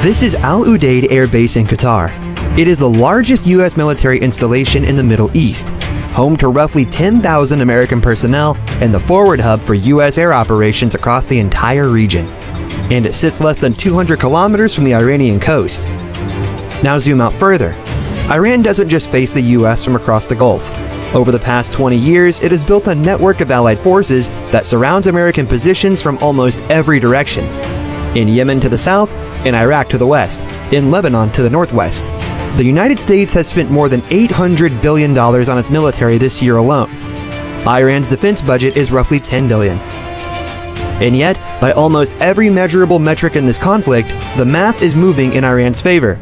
This is Al Udeid Air Base in Qatar. It is the largest U.S. military installation in the Middle East, home to roughly 10,000 American personnel and the forward hub for U.S. air operations across the entire region. And it sits less than 200 kilometers from the Iranian coast. Now zoom out further. Iran doesn't just face the U.S. from across the Gulf. Over the past 20 years, it has built a network of allied forces that surrounds American positions from almost every direction. In Yemen to the south, in Iraq to the west, in Lebanon to the northwest. The United States has spent more than $800 billion on its military this year alone. Iran's defense budget is roughly $10 billion. And yet, by almost every measurable metric in this conflict, the math is moving in Iran's favor.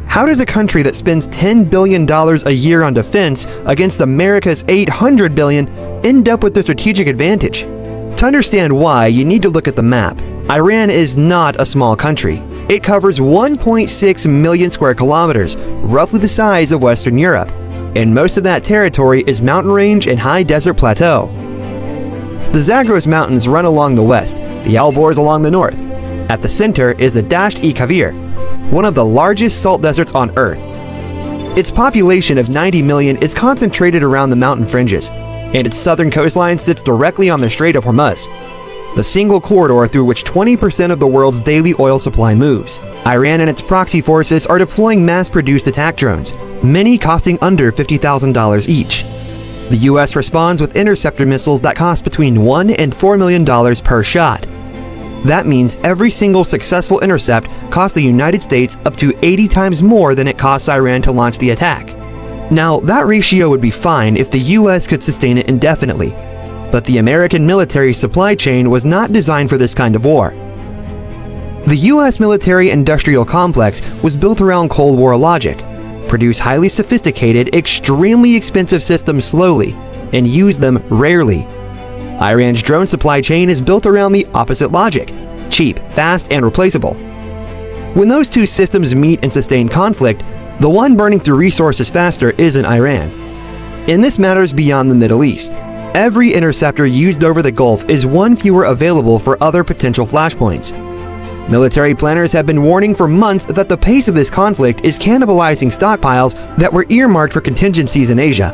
How does a country that spends $10 billion a year on defense against America's $800 billion end up with the strategic advantage? To understand why, you need to look at the map. Iran is not a small country. It covers 1.6 million square kilometers, roughly the size of Western Europe, and most of that territory is mountain range and high desert plateau. The Zagros Mountains run along the west, the Alborz along the north. At the center is the Dasht-e-Kavir, one of the largest salt deserts on Earth. Its population of 90 million is concentrated around the mountain fringes, and its southern coastline sits directly on the Strait of Hormuz, the single corridor through which 20% of the world's daily oil supply moves. Iran and its proxy forces are deploying mass-produced attack drones, many costing under $50,000 each. The US responds with interceptor missiles that cost between $1 and $4 million per shot. That means every single successful intercept costs the United States up to 80 times more than it costs Iran to launch the attack. Now, that ratio would be fine if the US could sustain it indefinitely. But the American military supply chain was not designed for this kind of war. The US military-industrial complex was built around Cold War logic: produce highly sophisticated, extremely expensive systems slowly, and use them rarely. Iran's drone supply chain is built around the opposite logic: cheap, fast, and replaceable. When those two systems meet and sustain conflict, the one burning through resources faster isn't Iran. And this matters beyond the Middle East. Every interceptor used over the Gulf is one fewer available for other potential flashpoints. Military planners have been warning for months that the pace of this conflict is cannibalizing stockpiles that were earmarked for contingencies in Asia.